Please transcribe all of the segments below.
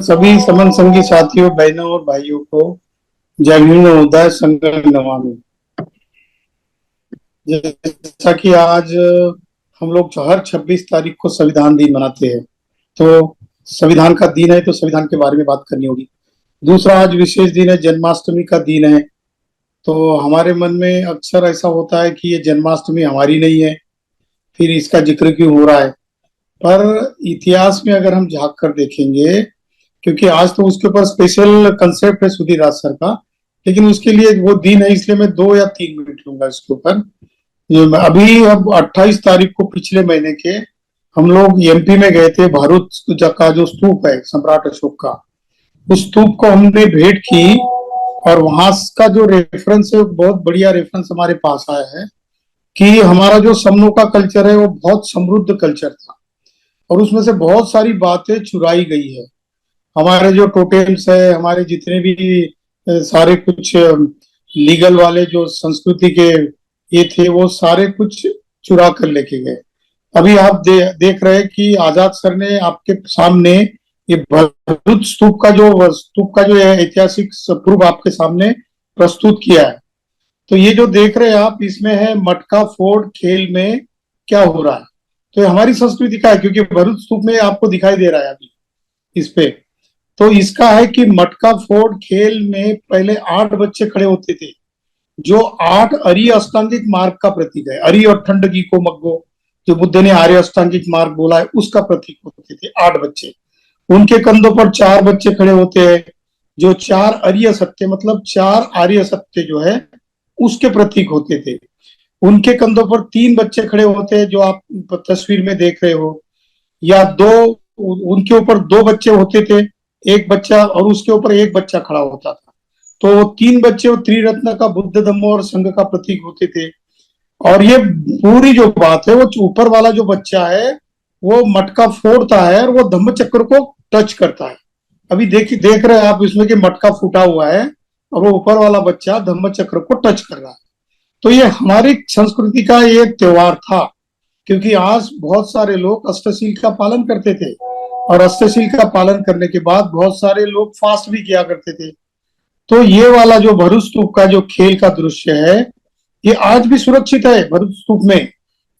सभी समन संगी साथियों, बहनों और भाइयों को जय भीम, उदय संगम नमामि। जैसा कि आज हम लोग हर 26 तारीख को संविधान दिन मनाते हैं, तो संविधान का दिन है तो संविधान के बारे में बात करनी होगी। दूसरा, आज विशेष दिन है, जन्माष्टमी का दिन है। तो हमारे मन में अक्सर ऐसा होता है कि ये जन्माष्टमी हमारी नहीं है, फिर इसका जिक्र क्यों हो रहा है। पर इतिहास में अगर हम झांक कर देखेंगे, क्योंकि आज तो उसके ऊपर स्पेशल कंसेप्ट है सुधीर राज सर का, लेकिन उसके लिए वो दिन है, इसलिए मैं 2 या 3 मिनट लूंगा इसके ऊपर। अभी अब 28 तारीख को पिछले महीने के हम लोग एमपी में गए थे। भरूच का जो स्तूप है सम्राट अशोक का, उस स्तूप को हमने भेंट की, और वहां का जो रेफरेंस है, बहुत बढ़िया रेफरेंस हमारे पास आया है कि हमारा जो समनों का कल्चर है वो बहुत समृद्ध कल्चर था, और उसमें से बहुत सारी बातें चुराई गई है। हमारे जो टोटेम्स है, हमारे जितने भी सारे कुछ लीगल वाले जो संस्कृति के ये थे, वो सारे कुछ चुरा कर लेके गए। अभी आप देख रहे हैं कि आजाद सर ने आपके सामने ये भरूच स्तूप का जो ऐतिहासिक प्रूफ आपके सामने प्रस्तुत किया है। तो ये जो देख रहे हैं आप, इसमें है मटका फोड़ खेल में क्या हो रहा है। तो ये हमारी संस्कृति का है, क्योंकि भरूच स्तूप में आपको दिखाई दे रहा है अभी इस पे। तो इसका है कि मटका फोड़ खेल में पहले 8 बच्चे खड़े होते थे, जो 8 आर्य अष्टांगिक मार्ग का प्रतीक है। आर्य और ठंड की को मग्गो, जो बुद्ध ने आर्य अष्टांगिक मार्ग बोला है, उसका प्रतीक होते थे 8 बच्चे। उनके कंधों पर 4 बच्चे खड़े होते हैं, जो 4 आर्य सत्य, मतलब 4 आर्य सत्य जो है उसके प्रतीक होते थे। उनके कंधों पर 3 बच्चे खड़े होते हैं, जो आप तस्वीर में देख रहे हो, या उनके ऊपर 2 बच्चे होते थे, एक बच्चा, और उसके ऊपर एक बच्चा खड़ा होता था। तो 3 बच्चे वो त्रिरत्न का, बुद्ध, धम्म और संघ का प्रतीक होते थे। और ये पूरी जो बात है, वो ऊपर वाला जो बच्चा है वो मटका फोड़ता है और वो धम्म चक्र को टच करता है। अभी देख रहे हैं आप इसमें कि मटका फूटा हुआ है और वो ऊपर वाला बच्चा धम्म चक्र को टच कर रहा है। तो ये हमारी संस्कृति का एक त्योहार था, क्योंकि आज बहुत सारे लोग अष्टशील का पालन करते थे, और अष्टशील का पालन करने के बाद बहुत सारे लोग फास्ट भी किया करते थे। तो ये वाला जो भरूच स्तूप का जो खेल का दृश्य है, ये आज भी सुरक्षित है भरूच स्तूप में,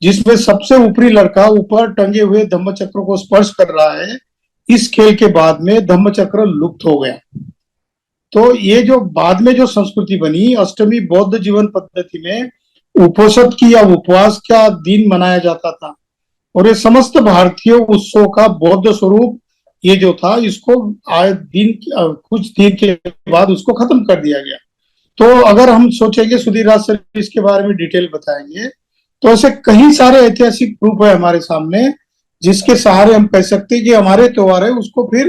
जिसमें सबसे ऊपरी लड़का ऊपर टंगे हुए धम्मचक्र को स्पर्श कर रहा है। इस खेल के बाद में धम्मचक्र लुप्त हो गया। तो ये जो बाद में जो संस्कृति बनी, अष्टमी बौद्ध जीवन पद्धति में उपोषण की या उपवास का दिन मनाया जाता था, और ये समस्त भारतीय उत्सव का बौद्ध स्वरूप ये जो था, इसको आए दिन कुछ दिन के बाद उसको खत्म कर दिया गया। तो अगर हम सोचेंगे, सुधीर राज सर इसके बारे में डिटेल बताएंगे, तो ऐसे कई सारे ऐतिहासिक प्रूफ है हमारे सामने, जिसके सहारे हम कह सकते हैं कि हमारे त्योहार है उसको फिर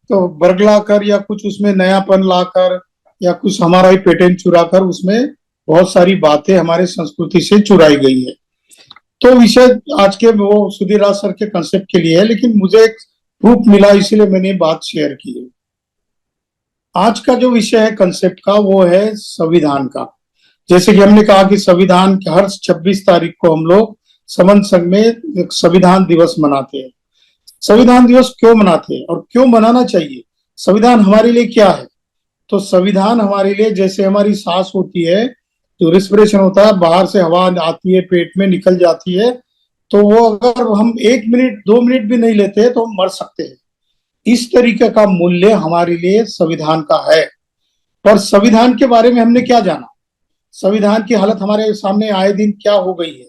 तो बरगला कर, या कुछ उसमें नयापन लाकर, या कुछ हमारा ही पेटेंट चुरा कर, उसमें बहुत सारी बातें हमारे संस्कृति से चुराई गई है। तो विषय आज के वो सुधीर राज सर के कंसेप्ट के लिए है, लेकिन मुझे एक प्रूफ मिला, इसीलिए मैंने बात शेयर की है। आज का जो विषय है कंसेप्ट का, वो है संविधान का। जैसे कि हमने कहा कि संविधान के हर 26 तारीख को हम लोग समन संघ में एक संविधान दिवस मनाते हैं। संविधान दिवस क्यों मनाते हैं और क्यों मनाना चाहिए? संविधान हमारे लिए क्या है? तो संविधान हमारे लिए जैसे हमारी सांस होती है, जो रिस्पिरेशन होता है, बाहर से हवा आती है, पेट में निकल जाती है, तो वो अगर हम 1 मिनट 2 मिनट भी नहीं लेते तो हम मर सकते हैं। इस तरीके का मूल्य हमारे लिए संविधान का है। पर संविधान के बारे में हमने क्या जाना, संविधान की हालत हमारे सामने आए दिन क्या हो गई है,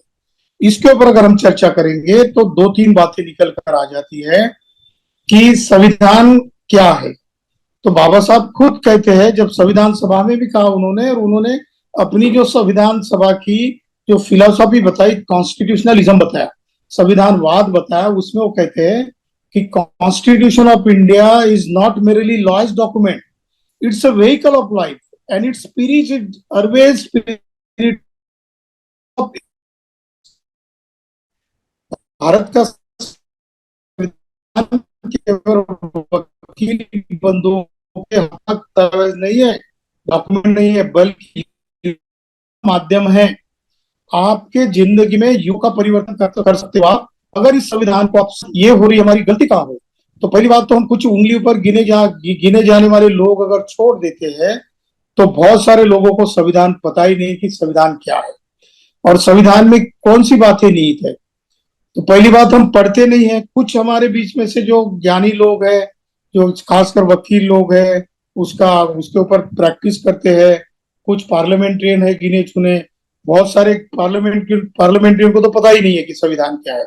इसके ऊपर अगर हम चर्चा करेंगे तो 2-3 बातें निकल कर आ जाती है कि संविधान क्या है। तो बाबा साहब खुद कहते हैं, जब संविधान सभा में भी कहा उन्होंने, और उन्होंने अपनी जो संविधान सभा की जो फिलोसॉफी बताई, कॉन्स्टिट्यूशनलिज्म बताया, संविधानवाद बताया, उसमें वो कहते हैं कि constitution of India is not merely laws document, it's a vehicle of life and it's spirit is always spirit of Bharat का संविधान केवल वकील बंधुओं के हक नहीं है, डॉक्यूमेंट नहीं है, बल्कि माध्यम है। आपके जिंदगी में युग का परिवर्तन कर सकते हो आप, अगर इस संविधान को आप, ये हो रही हमारी गलती कहाँ हो, तो पहली बात तो हम कुछ उंगलियों पर गिने जाने वाले लोग अगर छोड़ देते हैं तो बहुत सारे लोगों को संविधान पता ही नहीं कि संविधान क्या है और संविधान में कौन सी बातें निहित है। तो पहली बात हम पढ़ते नहीं है। कुछ हमारे बीच में से जो ज्ञानी लोग हैं, जो खासकर वकील लोग हैं, उसके ऊपर प्रैक्टिस करते हैं। कुछ पार्लियामेंट्रियन है गिने चुने, बहुत सारे पार्लियामेंट्रियन को तो पता ही नहीं है कि संविधान क्या है।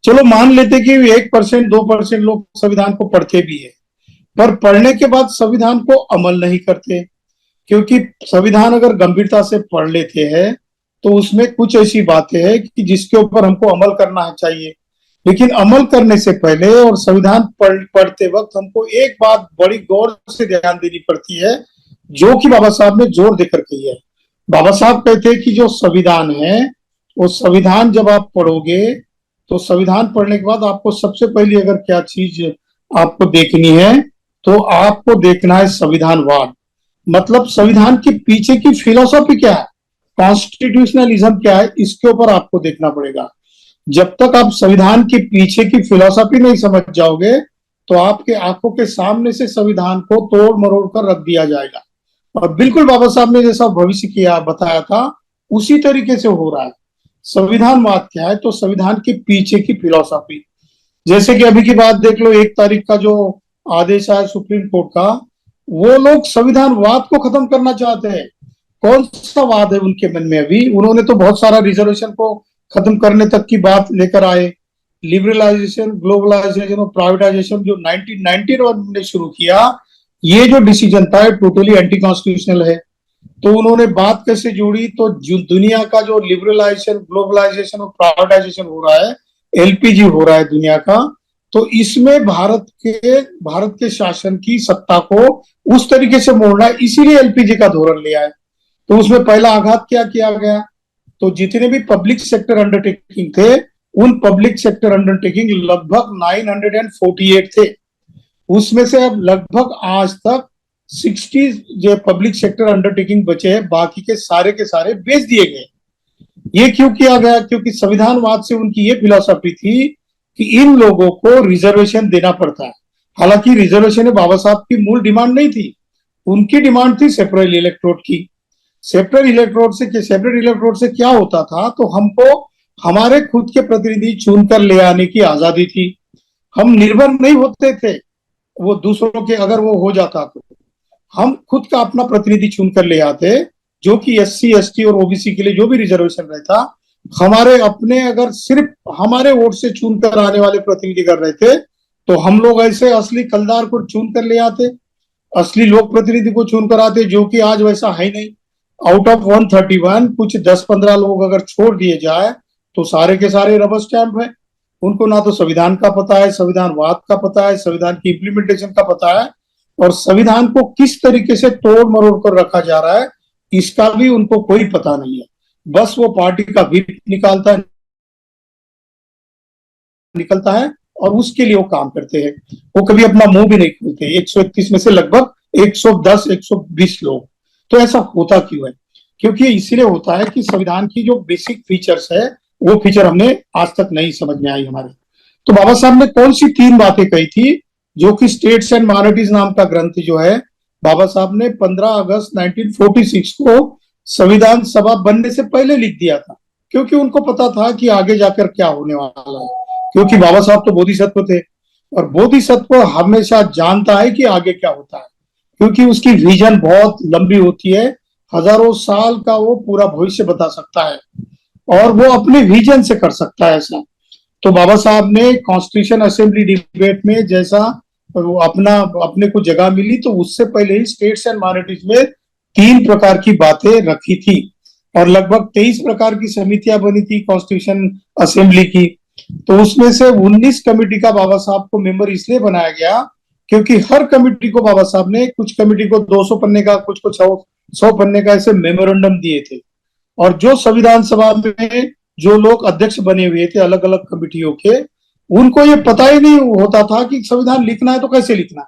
चलो मान लेते कि 1% 2% लोग संविधान को पढ़ते भी है, पर पढ़ने के बाद संविधान को अमल नहीं करते। क्योंकि संविधान अगर गंभीरता से पढ़ लेते हैं तो उसमें कुछ ऐसी बातें हैं कि जिसके ऊपर हमको अमल करना चाहिए। लेकिन अमल करने से पहले और संविधान पढ़ते वक्त हमको एक बात बड़ी गौर से ध्यान देनी पड़ती है, जो कि बाबा साहब ने जोर देकर कही है। बाबा साहब कहते हैं कि जो संविधान है, वो संविधान जब आप पढ़ोगे तो संविधान पढ़ने के बाद आपको सबसे पहले अगर क्या चीज आपको देखनी है तो आपको देखना है संविधानवाद। मतलब संविधान के पीछे की फिलोसॉफी क्या है, कॉन्स्टिट्यूशनलिज्म क्या है, इसके ऊपर आपको देखना पड़ेगा। जब तक आप संविधान के पीछे की फिलोसॉफी नहीं समझ जाओगे तो आपके आंखों के सामने से संविधान को तोड़ मरोड़ कर रख दिया जाएगा। और बिल्कुल बाबा साहब ने जैसा भविष्य किया बताया था उसी तरीके से हो रहा है। संविधानवाद क्या है, तो संविधान के पीछे की फिलोसॉफी। जैसे कि अभी की बात देख लो, 1 तारीख का जो आदेश आया सुप्रीम कोर्ट का, वो लोग संविधानवाद को खत्म करना चाहते हैं। कौन सा वाद है उनके मन में? अभी उन्होंने तो बहुत सारा रिजर्वेशन को खत्म करने तक की बात लेकर आए। लिबरलाइजेशन, ग्लोबलाइजेशन और प्राइवेटाइजेशन जो 1991 में शुरू किया, ये जो डिसीजन था टोटली एंटी कॉन्स्टिट्यूशनल है। तो उन्होंने बात कैसे जोड़ी, तो जो दुनिया का जो लिबरलाइजेशन, ग्लोबलाइजेशन और प्राइवेटाइजेशन हो रहा है, एलपीजी हो रहा है दुनिया का, तो इसमें भारत के शासन की सत्ता को उस तरीके से मोड़ना है, इसीलिए एलपीजी का धोरण लिया है। तो उसमें पहला आघात क्या किया गया, तो जितने भी पब्लिक सेक्टर अंडरटेकिंग थे, उन पब्लिक सेक्टर अंडरटेकिंग लगभग 948 थे। उसमें से अब लगभग आज तक 60 जो पब्लिक सेक्टर अंडरटेकिंग बचे हैं, बाकी के सारे बेच दिए गए। ये क्यों किया गया? क्योंकि संविधानवाद से उनकी ये फिलॉसफी थी कि इन लोगों को रिजर्वेशन देना पड़ता है। हालांकि रिजर्वेशन बाबा साहब की मूल डिमांड नहीं थी, उनकी डिमांड थी सेपरेट इलेक्टोरेट की। सेपरेट इलेक्टोरेट से क्या होता था, तो हमको हमारे खुद के प्रतिनिधि चुनकर ले आने की आजादी थी। हम निर्भर नहीं होते थे वो दूसरों के, अगर वो हो जाता तो हम खुद का अपना प्रतिनिधि चुनकर ले आते, जो कि एससी एसटी और ओबीसी के लिए जो भी रिजर्वेशन रहता, हमारे अपने अगर सिर्फ हमारे वोट से चुनकर आने वाले प्रतिनिधि कर रहे थे, तो हम लोग ऐसे असली कलदार को चुनकर ले आते, असली लोक प्रतिनिधि को चुनकर आते, जो कि आज वैसा है नहीं। आउट ऑफ 131 कुछ 10-15 लोग अगर छोड़ दिए जाए तो सारे के सारे रबर स्टैंप है। उनको ना तो संविधान का पता है, संविधानवाद का पता है, संविधान की इम्प्लीमेंटेशन का पता है, और संविधान को किस तरीके से तोड़ मरोड़ कर रखा जा रहा है इसका भी उनको कोई पता नहीं है। बस वो पार्टी का व्हिप निकलता है और उसके लिए वो काम करते हैं। वो कभी अपना मुंह भी नहीं खोलते। 131 में से लगभग 110-120 लोग। तो ऐसा होता क्यों है? क्योंकि इसीलिए होता है कि संविधान की जो बेसिक फीचर्स है वो फीचर हमने आज तक नहीं समझ में आई हमारे। तो बाबा साहब ने कौन सी 3 बातें कही थी, जो कि स्टेट्स एंड माइनॉरिटीज नाम का ग्रंथ जो है, बाबा साहब ने 15 अगस्त 1946 को संविधान सभा बनने से पहले लिख दिया था। क्योंकि उनको पता था कि आगे जाकर क्या होने वाला है। क्योंकि बाबा साहब तो बोधिसत्व थे, और बोधिसत्व हमेशा जानता है कि आगे क्या होता है, क्योंकि उसकी विजन बहुत लंबी होती है। हजारों साल का वो पूरा भविष्य बता सकता है, और वो अपने विजन से कर सकता है ऐसा। तो बाबा साहब ने कॉन्स्टिट्यूशन असेंबली डिबेट में जैसा अपने को जगह मिली, तो उससे पहले ही स्टेट्स एंड माइनॉरिटीज में 3 प्रकार की बातें रखी थी, और लगभग 23 प्रकार की समितियां बनी थी कॉन्स्टिट्यूशन असेंबली की। तो उसमें से 19 कमेटी का बाबा साहब को मेंबर इसलिए बनाया गया क्योंकि हर कमेटी को बाबा साहब ने, कुछ कमेटी को 200 पन्ने का, कुछ को 100 पन्ने का ऐसे मेमोरेंडम दिए थे। और जो संविधान सभा में जो लोग अध्यक्ष बने हुए थे अलग अलग कमेटियों के, उनको ये पता ही नहीं होता था कि संविधान लिखना है तो कैसे लिखना है।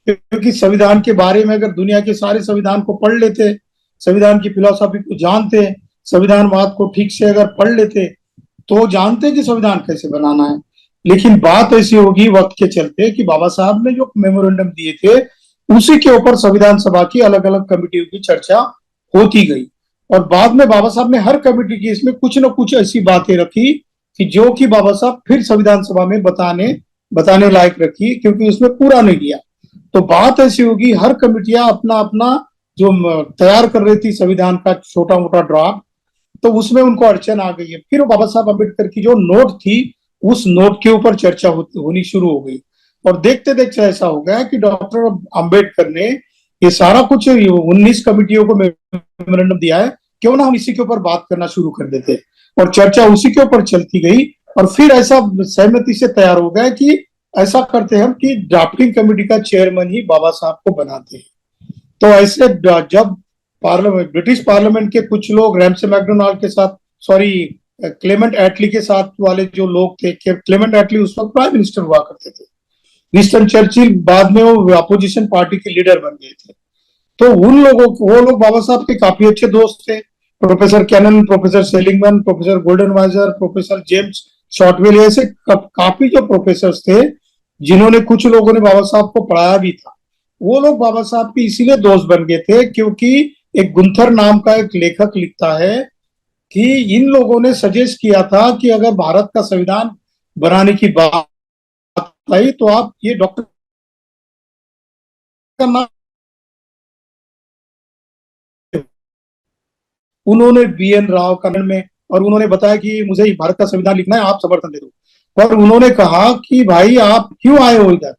क्योंकि संविधान के बारे में अगर दुनिया के सारे संविधान को पढ़ लेते, संविधान की फिलॉसफी को जानते, संविधानवाद को ठीक से अगर पढ़ लेते, तो जानते कि संविधान कैसे बनाना है। लेकिन बात ऐसी होगी वक्त के चलते कि बाबा साहब ने जो मेमोरेंडम दिए थे उसी के ऊपर संविधान सभा की अलग अलग कमेटियों की चर्चा होती गई, और बाद में बाबा साहब ने हर कमेटी की इसमें कुछ न कुछ ऐसी बातें रखी कि जो कि बाबा साहब फिर संविधान सभा में बताने बताने लायक रखी, क्योंकि उसमें पूरा नहीं किया। तो बात ऐसी होगी, हर कमेटियां अपना अपना जो तैयार कर रही थी संविधान का छोटा मोटा ड्राफ्ट, तो उसमें उनको अड़चन आ गई है। फिर बाबा साहब अम्बेडकर की जो नोट थी उस नोट के ऊपर चर्चा होनी शुरू हो गई, और देखते देखते ऐसा हो गया कि डॉक्टर अम्बेडकर ने ये सारा कुछ 19 कमेटियों को मेमोरेंडम दिया है, क्यों ना हम इसी के ऊपर बात करना शुरू कर देते, और चर्चा उसी के ऊपर चलती गई। और फिर ऐसा सहमति से तैयार हो गया कि ऐसा करते हैं कि ड्राफ्टिंग कमेटी का चेयरमैन ही बाबा साहब को बनाते हैं। तो ऐसे जब पार्लियामेंट, ब्रिटिश पार्लियामेंट के कुछ लोग रैमसे मैकडोनाल्ड के साथ, सॉरी क्लेमेंट एटली के साथ वाले जो लोग थे, क्लेमेंट एटली उस वक्त प्राइम मिनिस्टर हुआ करते थे, विंस्टन चर्चिल बाद में वो अपोजिशन पार्टी के लीडर बन गए थे, तो उन लोगों को, वो लोग बाबा साहब के काफी अच्छे दोस्त थे। Professor Cannon, professor Seligman, professor Goldenweiser, professor James Shotwell, ऐसे काफी जो प्रोफेसर थे जिन्होंने, कुछ लोगों ने बाबा साहब को पढ़ाया भी था, वो लोग बाबा साहब के इसीलिए दोस्त बन गए थे क्योंकि एक गुंथर नाम का एक लेखक लिखता है कि इन लोगों ने सजेस्ट किया था कि अगर भारत का संविधान बनाने की बात आई तो आप ये डॉक्टर का नाम, उन्होंने बीएन राव का में, और उन्होंने बताया कि मुझे भारत का संविधान लिखना है, आप समर्थन दे दो। पर उन्होंने कहा कि भाई आप क्यों आए हो इधर,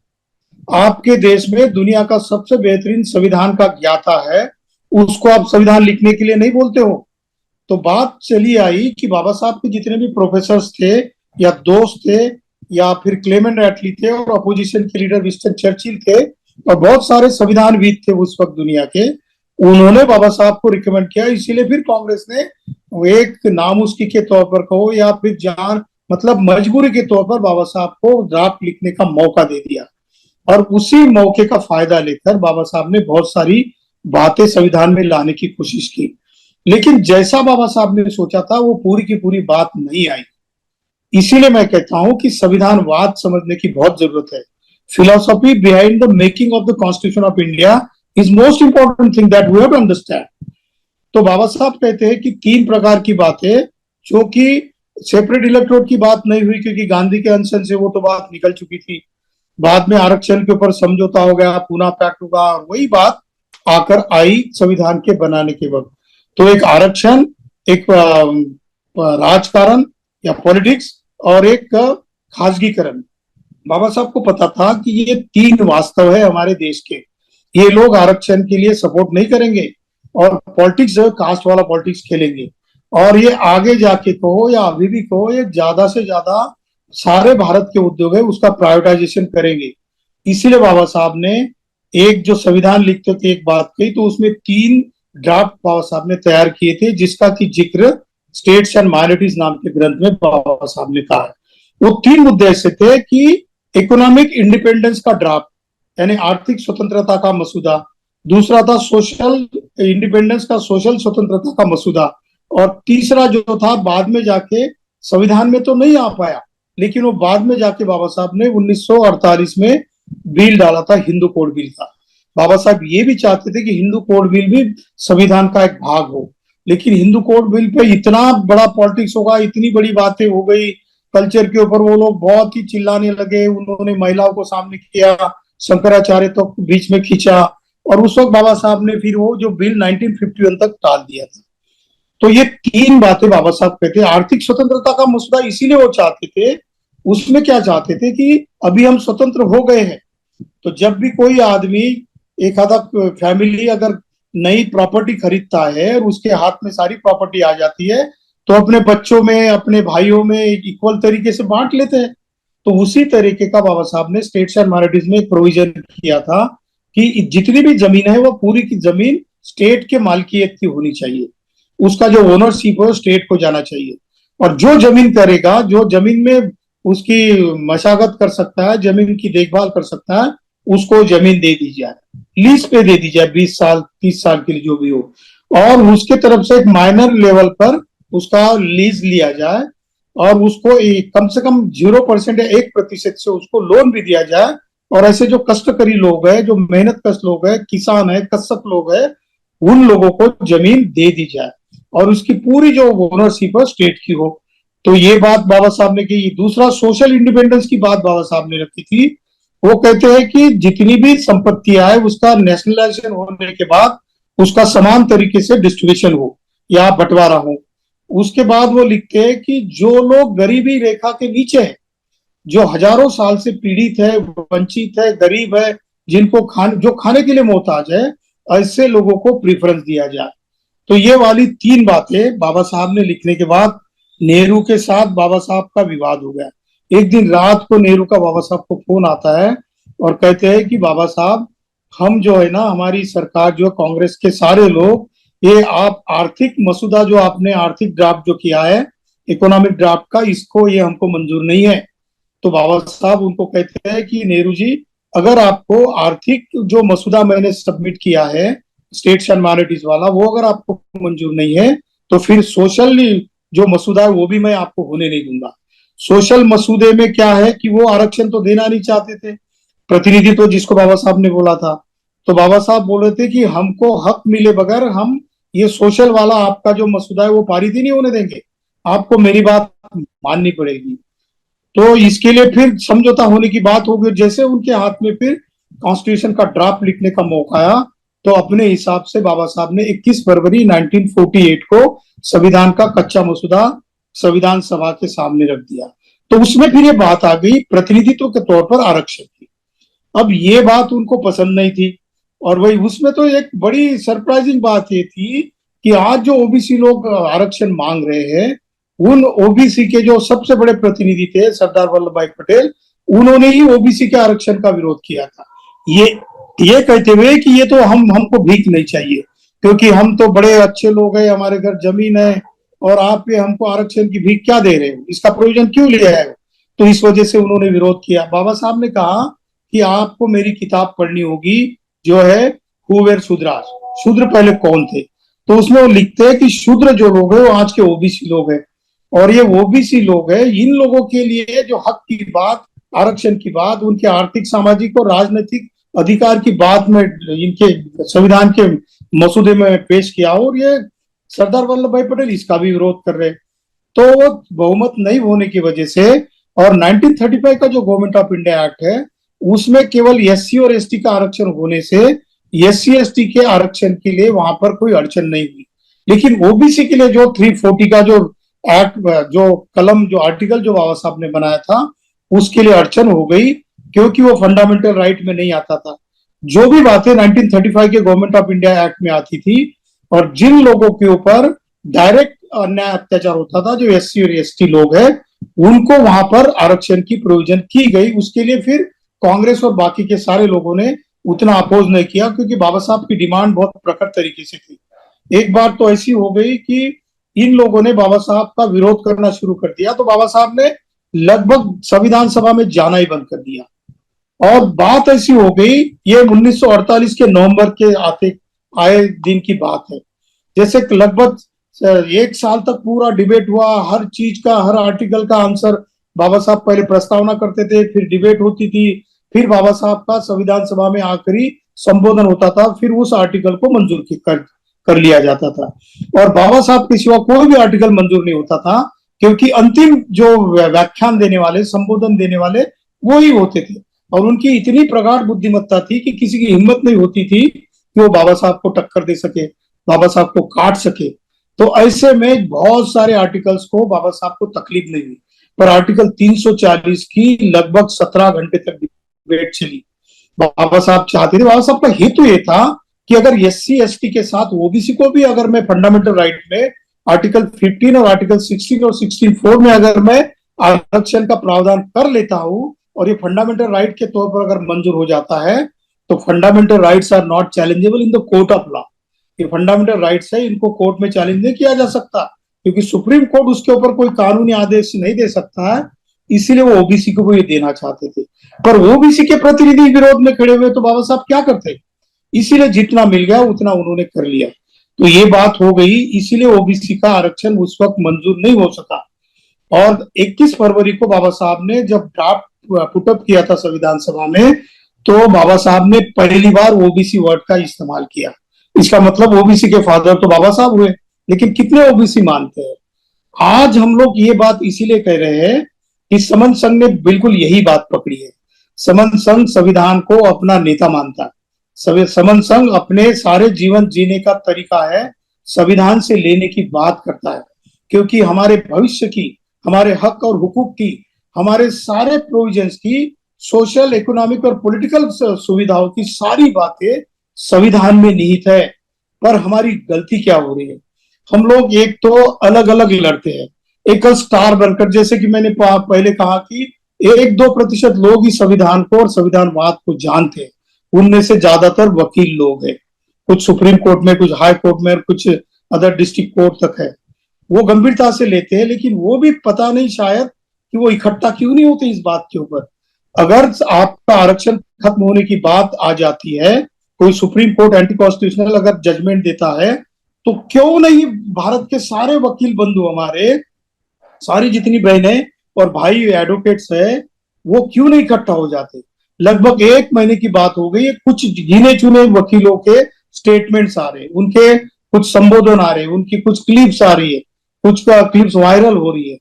आपके देश में दुनिया का सबसे बेहतरीन संविधान का ज्ञाता है, उसको आप संविधान लिखने के लिए नहीं बोलते हो। तो बात चली आई कि बाबा साहब के जितने भी प्रोफेसर थे या दोस्त थे, या फिर क्लेमेंट एटली थे, और अपोजिशन के लीडर विंस्टन चर्चिल थे, और बहुत सारे संविधानविद थे उस वक्त दुनिया के, उन्होंने बाबा साहब को रिकमेंड किया। इसीलिए फिर कांग्रेस ने एक नामुश्की के तौर पर कहो या फिर जान मतलब मजबूरी के तौर पर बाबा साहब को ड्राफ्ट लिखने का मौका दे दिया, और उसी मौके का फायदा लेकर बाबा साहब ने बहुत सारी बातें संविधान में लाने की कोशिश की। लेकिन जैसा बाबा साहब ने सोचा था वो पूरी की पूरी बात नहीं आई। इसीलिए मैं कहता हूं कि संविधानवाद समझने की बहुत जरूरत है। Philosophy behind the making of the constitution of India is most important thing that we have to understand. तो बाबा साहब कहते हैं कि 3 प्रकार की बातें, जो कि सेपरेट इलेक्टोरेट की बात नहीं हुई क्योंकि गांधी के अनशन से वो तो बात निकल चुकी थी, बाद में आरक्षण के ऊपर समझौता हो गया, पूना पैक्ट होगा, और वही बात आकर आई संविधान के बनाने के वक्त। तो एक आरक्षण, एक राजकारण या पॉलिटिक्स, और एक खासगीकरण। बाबा साहब को पता था कि ये 3 वास्तव है हमारे देश के, ये लोग आरक्षण के लिए सपोर्ट नहीं करेंगे और पॉलिटिक्स जो कास्ट वाला पॉलिटिक्स खेलेंगे, और ये आगे जाके कहो या अभी भी कहो, ये ज्यादा से ज्यादा सारे भारत के उद्योग है उसका प्राइवेटाइजेशन करेंगे। इसीलिए बाबा साहब ने एक जो संविधान लिखते थे एक बात कही, तो उसमें 3 ड्राफ्ट बाबा साहब ने तैयार किए थे, जिसका की जिक्र स्टेट्स एंड माइनॉरिटीज नाम के ग्रंथ में बाबा साहब ने कहा है। वो 3 मुद्दे ऐसे थे कि इकोनॉमिक इंडिपेंडेंस का ड्राफ्ट, यानी आर्थिक स्वतंत्रता का मसूदा, दूसरा था सोशल इंडिपेंडेंस का, सोशल स्वतंत्रता का मसूदा, और तीसरा जो था बाद में जाके संविधान में तो नहीं आ पाया, लेकिन वो बाद में जाके बाबा साहब ने 1948 में बिल डाला था, हिंदू कोड बिल का। बाबा साहब ये भी चाहते थे कि हिंदू कोड बिल भी संविधान का एक भाग हो, लेकिन हिंदू कोड बिल पे इतना बड़ा पॉलिटिक्स होगा, इतनी बड़ी बातें हो गई कल्चर के ऊपर, वो लोग बहुत ही चिल्लाने लगे, उन्होंने महिलाओं को सामने किया, शंकराचार्य तो बीच में खींचा, और उस वक्त बाबा साहब ने फिर वो जो बिल 1951 तक टाल दिया था। तो ये 3 बातें बाबा साहब कहते हैं। आर्थिक स्वतंत्रता का मसला इसीलिए वो चाहते थे, उसमें क्या चाहते थे कि अभी हम स्वतंत्र हो गए हैं, तो जब भी कोई आदमी, एक आधा फैमिली अगर नई प्रॉपर्टी खरीदता है और उसके हाथ में सारी प्रॉपर्टी आ जाती है, तो अपने बच्चों में, अपने भाइयों में इक्वल तरीके से बांट लेते हैं। तो उसी तरीके का बाबा साहब ने स्टेट्स एंड माइनॉरिटीज में एक प्रोविजन किया था कि जितनी भी जमीन है वो पूरी की जमीन स्टेट के मालकियत की होनी चाहिए, उसका जो ओनरशिप है स्टेट को जाना चाहिए, और जो जमीन करेगा, जो जमीन में उसकी मशागत कर सकता है, जमीन की देखभाल कर सकता है, उसको जमीन दे दी जाए, लीज पे दे दी जाए, 20 साल 30 साल के लिए जो भी हो, और उसके तरफ से एक माइनर लेवल पर उसका लीज लिया जाए, और उसको कम से कम 0% या 1% से उसको लोन भी दिया जाए, और ऐसे जो कष्टकरी लोग हैं, जो मेहनत कश लोग हैं, किसान है, कसक लोग हैं, उन लोगों को जमीन दे दी जाए और उसकी पूरी जो ओनरशिप है स्टेट की हो। तो ये बात बाबा साहब ने की। दूसरा, सोशल इंडिपेंडेंस की बात बाबा साहब ने रखी थी। वो कहते हैं कि जितनी भी संपत्तियां है उसका नेशनलाइजेशन होने के बाद उसका समान तरीके से डिस्ट्रीब्यूशन हो या बंटवारा हो। उसके बाद वो लिखते हैं कि जो लोग गरीबी रेखा के नीचे है, जो हजारों साल से पीड़ित है, वंचित है, गरीब है, जिनको जो खाने के लिए मोहताज है, ऐसे लोगों को प्रेफरेंस दिया जाए। तो ये वाली तीन बातें बाबा साहब ने लिखने के बाद नेहरू के साथ बाबा साहब का विवाद हो गया। एक दिन रात को नेहरू का बाबा साहब को फोन आता है और कहते हैं कि बाबा साहब, हम जो है ना, हमारी सरकार जो कांग्रेस के सारे लोग, ये आप आर्थिक मसूदा जो आपने आर्थिक ड्राफ्ट जो किया है, इकोनॉमिक ड्राफ्ट का, इसको ये हमको मंजूर नहीं है। तो बाबा साहब उनको कहते हैं कि नेहरू जी, अगर आपको आर्थिक जो मसूदा मैंने सबमिट किया है स्टेट्स एंड माइनॉरिटीज वाला, वो अगर आपको मंजूर नहीं है, तो फिर सोशल जो मसूदा है वो भी मैं आपको होने नहीं दूंगा। सोशल मसूदे में क्या है कि वो आरक्षण तो देना नहीं चाहते थे, प्रतिनिधित्व तो जिसको बाबा साहब ने बोला था। तो बाबा साहब बोले थे कि हमको हक मिले बगैर हम ये सोशल वाला आपका जो मसूदा है वो पारित ही नहीं होने देंगे, आपको मेरी बात माननी पड़ेगी। तो इसके लिए फिर समझौता होने की बात हो गई। जैसे उनके हाथ में फिर कॉन्स्टिट्यूशन का ड्राफ्ट लिखने का मौका आया, तो अपने हिसाब से बाबा साहब ने 21 फरवरी 1948 को संविधान का कच्चा मसूदा संविधान सभा के सामने रख दिया। तो उसमें फिर ये बात आ गई प्रतिनिधित्व के तौर पर आरक्षण की। अब ये बात उनको पसंद नहीं थी, और वही उसमें तो एक बड़ी सरप्राइजिंग बात ये थी कि आज जो ओबीसी लोग आरक्षण मांग रहे हैं, उन ओबीसी के जो सबसे बड़े प्रतिनिधि थे सरदार वल्लभ भाई पटेल, उन्होंने ही ओबीसी के आरक्षण का विरोध किया था। ये कहते हुए कि ये तो हमको भीख नहीं चाहिए, क्योंकि हम तो बड़े अच्छे लोग हैं, हमारे घर जमीन है, और आप ये हमको आरक्षण की भीख क्या दे रहे हो, इसका प्रोविजन क्यों लिया है। तो इस वजह से उन्होंने विरोध किया। बाबा साहब ने कहा कि आपको मेरी किताब पढ़नी होगी, जो है हु वेर शूद्रास, शूद्र पहले कौन थे। तो उसमें वो लिखते हैं कि शूद्र जो लोग हैं वो आज के ओबीसी लोग हैं, और ये ओबीसी लोग हैं, इन लोगों के लिए जो हक की बात, आरक्षण की बात, उनके आर्थिक, सामाजिक और राजनीतिक अधिकार की बात में इनके संविधान के मसूदे में पेश किया, और ये सरदार वल्लभ भाई पटेल इसका भी विरोध कर रहे। तो वो बहुमत नहीं होने की वजह से, और 1935 का जो गवर्नमेंट ऑफ इंडिया एक्ट है, उसमें केवल एससी और एसटी का आरक्षण होने से एससी एसटी के आरक्षण के लिए वहां पर कोई अड़चन नहीं हुई। लेकिन ओबीसी के लिए जो 340 का जो एक्ट, जो कलम, जो आर्टिकल जो बाबा साहब ने बनाया था, उसके लिए अड़चन हो गई, क्योंकि वो फंडामेंटल राइट में नहीं आता था। जो भी बातें 1935 के गवर्नमेंट ऑफ इंडिया एक्ट में आती थी, और जिन लोगों के ऊपर डायरेक्ट अन्याय अत्याचार होता था, जो एससी और एसटी लोग हैं, उनको वहां पर आरक्षण की प्रोविजन की गई। उसके लिए फिर कांग्रेस और बाकी के सारे लोगों ने उतना अपोज नहीं किया, क्योंकि बाबा साहब की डिमांड बहुत प्रखर तरीके से थी। एक बार तो ऐसी हो गई कि इन लोगों ने बाबा साहब का विरोध करना शुरू कर दिया, तो बाबा साहब ने लगभग संविधान सभा में जाना ही बंद कर दिया। और बात ऐसी हो गई, ये 1948 के नवंबर के आए दिन की बात है। जैसे लगभग 1 साल तक पूरा डिबेट हुआ, हर चीज का, हर आर्टिकल का आंसर बाबा साहब पहले प्रस्तावना करते थे, फिर डिबेट होती थी, फिर बाबा साहब का संविधान सभा में आखिरी संबोधन होता था, फिर उस आर्टिकल को मंजूर कर लिया जाता था। और बाबा साहब के सिवा कोई भी आर्टिकल मंजूर नहीं होता था, क्योंकि अंतिम जो व्याख्यान देने वाले, संबोधन देने वाले, वो ही होते थे। और उनकी इतनी प्रगाढ़ बुद्धिमत्ता थी कि किसी की हिम्मत नहीं होती थी कि वो बाबा साहब को टक्कर दे सके, बाबा साहब को काट सके। तो ऐसे में बहुत सारे आर्टिकल्स को बाबा साहब को तकलीफ नहीं हुई, पर आर्टिकल 340 की लगभग 17 घंटे तक डिबेट चली। बाबा साहब चाहते थे, बाबा साहब का हेतु ये था कि अगर एससी एसटी के साथ ओबीसी को भी अगर मैं फंडामेंटल राइट में आर्टिकल 15 और आर्टिकल 16 और 16(4) में अगर मैं आरक्षण का प्रावधान कर लेता हूं, और ये फंडामेंटल राइट के तौर पर अगर मंजूर हो जाता है, तो fundamental rights are not challengeable in the court of law. ये फंडामेंटल राइट्स है, इनको कोर्ट में चैलेंज नहीं किया जा सकता, क्योंकि सुप्रीम कोर्ट उसके ऊपर कोई कानूनी आदेश नहीं दे सकता है। इसीलिए वो ओबीसी को ये देना चाहते थे। पर ओबीसी के प्रतिनिधि विरोध में खड़े हुए, तो बाबा साहब क्या करते, इसीलिए जितना मिल गया उतना उन्होंने कर लिया। तो ये बात हो गई, इसीलिए ओबीसी का आरक्षण उस वक्त मंजूर नहीं हो सका। और 21 फरवरी को बाबा साहब ने जब ड्राफ्ट पुटअप किया था संविधान सभा में, तो बाबा साहब ने पहली बार ओबीसी वर्ड का इस्तेमाल किया। इसका मतलब ओबीसी के फादर तो बाबा साहब हुए, लेकिन कितने ओबीसी मानते हैं? आज हम लोग ये बात इसीलिए कह रहे हैं कि समन संघ ने बिल्कुल यही बात पकड़ी है। समन संघ संविधान को अपना नेता मानता है। समन संघ अपने सारे जीवन जीने का तरीका है संविधान से लेने की बात करता है, क्योंकि हमारे भविष्य की, हमारे हक और हुकूक की, हमारे सारे प्रोविजंस की, सोशल, इकोनॉमिक और पॉलिटिकल सुविधाओं की सारी बातें संविधान में निहित है। पर हमारी गलती क्या हो रही है? हम लोग एक तो अलग अलग लड़ते हैं, एक स्टार बनकर, जैसे कि मैंने पहले कहा कि 1-2% लोग ही संविधान को और संविधानवाद को जानते हैं। उनमें से ज्यादातर वकील लोग हैं, कुछ सुप्रीम कोर्ट में, कुछ हाई कोर्ट में और कुछ अदर डिस्ट्रिक्ट कोर्ट तक है। वो गंभीरता से लेते हैं, लेकिन वो भी पता नहीं शायद कि वो इकट्ठा क्यों नहीं होते इस बात के ऊपर। अगर आपका आरक्षण खत्म होने की बात आ जाती है, कोई सुप्रीम कोर्ट एंटी कॉन्स्टिट्यूशनल अगर जजमेंट देता है, तो क्यों नहीं भारत के सारे वकील बंधु हमारे, सारी जितनी बहनें और भाई एडवोकेट्स है, वो क्यों नहीं इकट्ठा हो जाते? लगभग 1 महीने की बात हो गई है, कुछ गिने चुने वकीलों के स्टेटमेंट्स आ रहे हैं, उनके कुछ संबोधन आ रहे हैं, उनकी कुछ क्लिप्स आ रही है, कुछ का क्लिप्स वायरल हो रही है।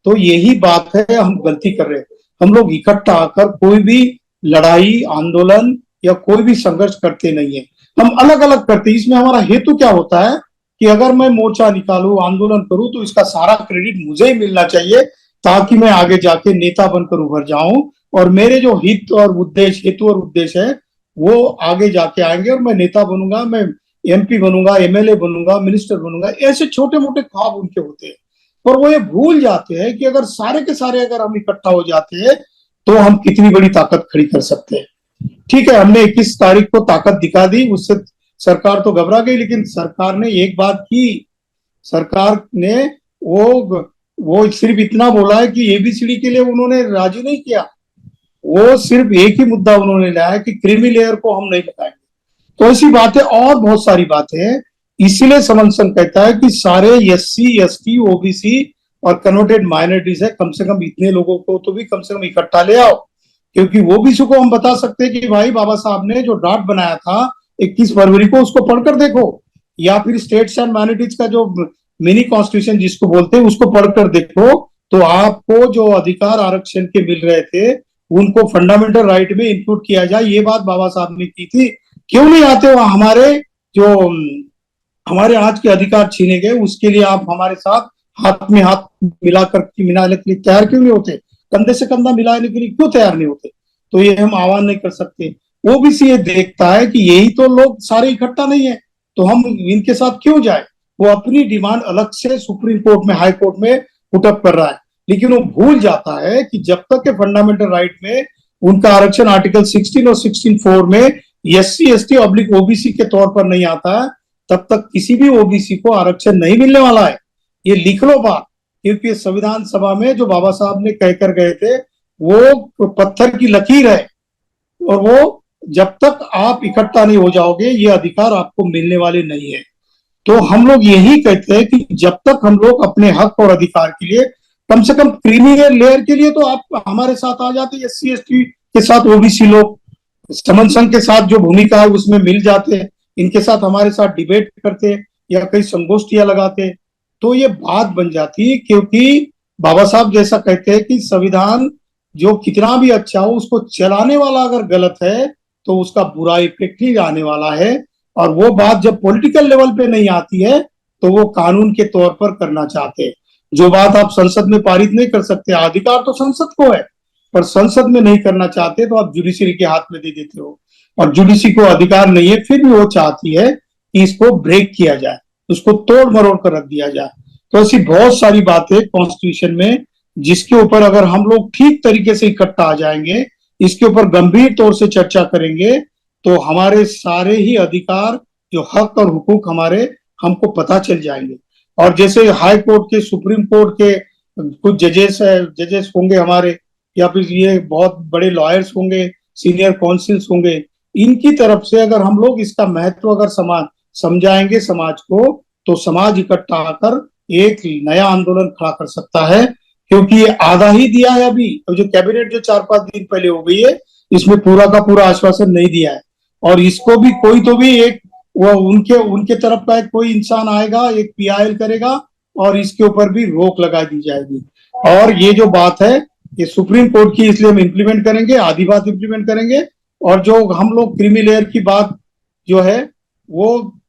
तो यही बात है, हम गलती कर रहे हैं। हम लोग इकट्ठा आकर कोई भी लड़ाई, आंदोलन या कोई भी संघर्ष करते नहीं है, हम अलग अलग करते हैं। इसमें हमारा हेतु क्या होता है कि अगर मैं मोर्चा निकालूं, आंदोलन करूं, तो इसका सारा क्रेडिट मुझे ही मिलना चाहिए, ताकि मैं आगे जाके नेता बनकर उभर जाऊं और मेरे जो हित और उद्देश्य, हेतु और उद्देश्य है, वो आगे जाके आएंगे और मैं नेता बनूंगा, मैं एमपी बनूंगा, एमएलए बनूंगा, मिनिस्टर बनूंगा। ऐसे छोटे मोटे ख्वाब उनके होते हैं, पर वो ये भूल जाते हैं कि अगर सारे के सारे अगर हम इकट्ठा हो जाते हैं, तो हम कितनी बड़ी ताकत खड़ी कर सकते हैं। ठीक है, हमने 21 तारीख को ताकत दिखा दी, उससे सरकार तो घबरा गई, लेकिन सरकार ने एक बात की, सरकार ने वो सिर्फ इतना बोला है कि एबीसीडी के लिए उन्होंने राजी नहीं किया। वो सिर्फ एक ही मुद्दा उन्होंने लाया है कि क्रीमी लेयर को हम नहीं लगाएंगे। तो ऐसी बातें और बहुत सारी बातें हैं। इसीलिए समन संघ कहता है कि सारे एससी, एसटी, ओबीसी और कन्वर्टेड माइनॉरिटीज है, कम से कम इतने लोगों को तो भी कम से कम इकट्ठा ले आओ, क्योंकि वो भी को हम बता सकते हैं कि भाई बाबा साहब ने जो ड्राफ्ट बनाया था 21 फरवरी को, उसको पढ़कर देखो, या फिर स्टेट्स एंड माइनॉरिटीज का जो मिनी कॉन्स्टिट्यूशन जिसको बोलते हैं, उसको पढ़कर देखो, तो आपको जो अधिकार आरक्षण के मिल रहे थे, उनको फंडामेंटल राइट में इंक्लूड किया जाए। ये बात बाबा साहब ने की थी। क्यों नहीं आते हो? हमारे जो हमारे आज के अधिकार छीने गए, उसके लिए आप हमारे साथ हाथ में हाथ मिलाकर मिलाने के लिए तैयार क्यों नहीं होते? कंधे से कंधा मिलाने के लिए क्यों तैयार नहीं होते? तो ये हम आह्वान नहीं कर सकते। ओबीसी ये देखता है कि यही तो लोग सारे इकट्ठा नहीं है, तो हम इनके साथ क्यों जाए? वो अपनी डिमांड अलग से सुप्रीम कोर्ट में, हाई कोर्ट में पुटअप कर रहा है, लेकिन वो भूल जाता है कि जब तक के फंडामेंटल राइट में उनका आरक्षण आर्टिकल 16 और 16(4) में एससी, एसटी ऑब्लिक ओबीसी के तौर पर नहीं आता है, तब तक किसी भी ओबीसी को आरक्षण नहीं मिलने वाला है। ये लिख लो बात, क्योंकि संविधान सभा में जो बाबा साहब ने कहकर गए थे, वो पत्थर की लकीर है, और वो जब तक आप इकट्ठा नहीं हो जाओगे, ये अधिकार आपको मिलने वाले नहीं है। तो हम लोग यही कहते हैं कि जब तक हम लोग अपने हक और अधिकार के लिए, कम से कम क्रीमी लेयर के लिए तो आप हमारे साथ आ जाते, एससी, एसटी के साथ ओबीसी लोग समन संघ के साथ जो भूमिका है उसमें मिल जाते हैं, इनके साथ हमारे साथ डिबेट करते या कई संगोष्ठियां लगाते, तो ये बात बन जाती। क्योंकि बाबा साहब जैसा कहते हैं कि संविधान जो कितना भी अच्छा हो, उसको चलाने वाला अगर गलत है, तो उसका बुरा इफेक्ट ही आने वाला है। और वो बात जब पॉलिटिकल लेवल पे नहीं आती है, तो वो कानून के तौर पर करना चाहते हैं। जो बात आप संसद में पारित नहीं कर सकते, अधिकार तो संसद को है, पर संसद में नहीं करना चाहते, तो आप जुडिशरी के हाथ में दे देते हो, और जुडिशरी को अधिकार नहीं है, फिर भी वो चाहती है कि इसको ब्रेक किया जाए, उसको तोड़ मरोड़ कर रख दिया जाए। तो ऐसी बहुत सारी बातें कॉन्स्टिट्यूशन में, जिसके ऊपर अगर हम लोग ठीक तरीके से इकट्ठा आ जाएंगे, इसके ऊपर गंभीर तौर से चर्चा करेंगे, तो हमारे सारे ही अधिकार, जो हक और हुकूक हमारे, हमको पता चल जाएंगे। और जैसे हाई कोर्ट के, सुप्रीम कोर्ट के कुछ जजेस होंगे हमारे, या फिर ये बहुत बड़े लॉयर्स होंगे, सीनियर काउंसिल्स होंगे, इनकी तरफ से अगर हम लोग इसका महत्व अगर समझाएंगे समाज को, तो समाज इकट्ठा आकर एक नया आंदोलन खड़ा कर सकता है। क्योंकि ये आधा ही दिया है अभी। तो जो कैबिनेट जो 4-5 दिन पहले हो गई है, इसमें पूरा का पूरा आश्वासन नहीं दिया है। और इसको भी कोई तो भी एक वो उनके उनके तरफ का एक कोई इंसान आएगा, एक पीआईएल करेगा और इसके ऊपर भी रोक लगा दी जाएगी। और ये जो बात है ये सुप्रीम कोर्ट की, इसलिए हम इम्प्लीमेंट करेंगे, आधी बात इम्प्लीमेंट करेंगे। और जो हम लोग क्रीमी लेयर की बात जो है वो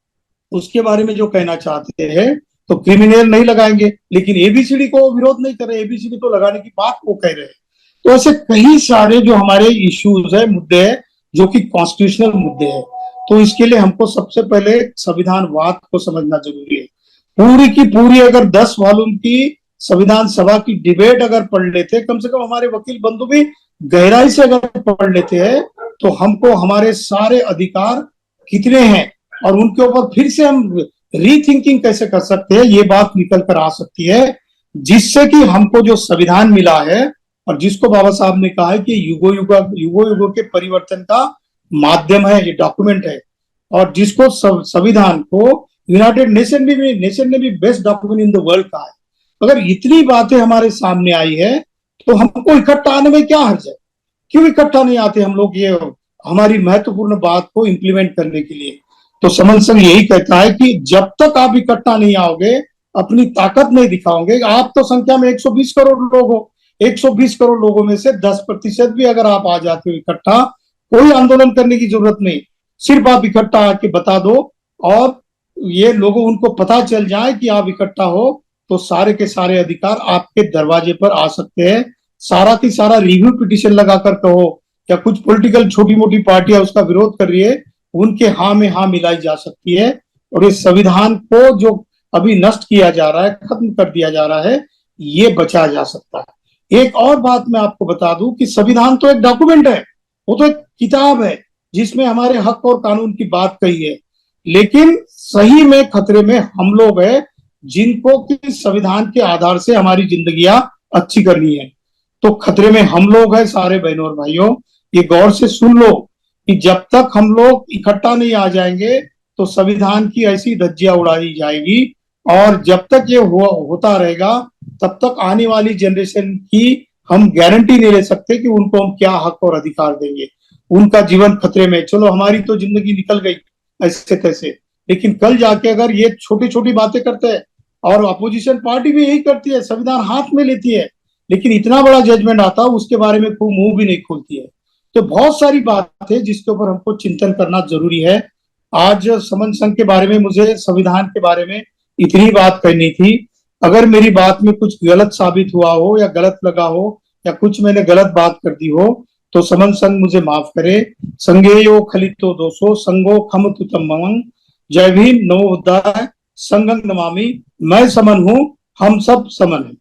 उसके बारे में जो कहना चाहते हैं, तो क्रिमिनल नहीं लगाएंगे, लेकिन एबीसीडी को विरोध नहीं कर रहे, एबीसीडी तो लगाने की बात वो कह रहे हैं। तो ऐसे कई सारे जो हमारे इश्यूज है, मुद्दे हैं, जो कि कॉन्स्टिट्यूशनल मुद्दे हैं। तो इसके लिए हमको सबसे पहले संविधानवाद को समझना जरूरी है। पूरी की पूरी अगर 10 वॉल्यूम की संविधान सभा की डिबेट अगर पढ़ लेते, कम से कम हमारे वकील बंधु भी गहराई से अगर पढ़ लेते हैं, तो हमको हमारे सारे अधिकार कितने हैं और उनके ऊपर फिर से हम रीथिंकिंग कैसे कर सकते हैं, ये बात निकल कर आ सकती है। जिससे कि हमको जो संविधान मिला है और जिसको बाबा साहब ने कहा है कि युगो युगो के परिवर्तन का माध्यम है, ये डॉक्यूमेंट है। और जिसको संविधान को यूनाइटेड नेशन ने भी best document in the world कहा है। अगर इतनी बातें हमारे सामने आई है, तो हमको इकट्ठा आने में क्या हर्ज है? क्यों इकट्ठा नहीं आते हम लोग ये हमारी महत्वपूर्ण बात को इंप्लीमेंट करने के लिए? तो समन संघ यही कहता है कि जब तक आप इकट्ठा नहीं आओगे, अपनी ताकत नहीं दिखाओगे, आप तो संख्या में 120 करोड़ लोग हो, 120 करोड़ लोगों में से 10% भी अगर आप आ जाते हो इकट्ठा, कोई आंदोलन करने की जरूरत नहीं, सिर्फ आप इकट्ठा आके बता दो और ये लोगों उनको पता चल जाए कि आप इकट्ठा हो, तो सारे के सारे अधिकार आपके दरवाजे पर आ सकते हैं। सारा की सारा रिव्यू पिटिशन लगाकर कहो, या कुछ पॉलिटिकल छोटी मोटी पार्टियां उसका विरोध कर रही है, उनके हाँ में हाँ मिलाई जा सकती है। और इस संविधान को जो अभी नष्ट किया जा रहा है, खत्म कर दिया जा रहा है, ये बचाया जा सकता है। एक और बात मैं आपको बता दूं कि संविधान तो एक डॉक्यूमेंट है, वो तो एक किताब है जिसमें हमारे हक और कानून की बात कही है। लेकिन सही में खतरे में हम लोग हैं, जिनको कि संविधान के आधार से हमारी जिंदगियां अच्छी करनी है। तो खतरे में हम लोग हैं सारे बहनों और भाइयों, ये गौर से सुन लो कि जब तक हम लोग इकट्ठा नहीं आ जाएंगे, तो संविधान की ऐसी धज्जियां उड़ाई जाएगी। और जब तक ये होता रहेगा, तब तक आने वाली जनरेशन की हम गारंटी नहीं ले सकते कि उनको हम क्या हक और अधिकार देंगे। उनका जीवन खतरे में। चलो हमारी तो जिंदगी निकल गई ऐसे तैसे, लेकिन कल जाके अगर ये छोटी छोटी बातें करते हैं, और अपोजिशन पार्टी भी यही करती है, संविधान हाथ में लेती है, लेकिन इतना बड़ा जजमेंट आता है उसके बारे में कोई मुंह भी नहीं खोलती है। तो बहुत सारी बात है जिसके ऊपर हमको चिंतन करना जरूरी है। आज समन संघ के बारे में, मुझे संविधान के बारे में इतनी बात करनी थी। अगर मेरी बात में कुछ गलत साबित हुआ हो या गलत लगा हो या कुछ मैंने गलत बात कर दी हो, तो समन संघ मुझे माफ करे। संगेयो खलितो दोषो संगो खम तुतम ममं। जय भीम, नमो बुद्धाय, संगं नमामि। मैं समन हूं, हम सब समन हैं।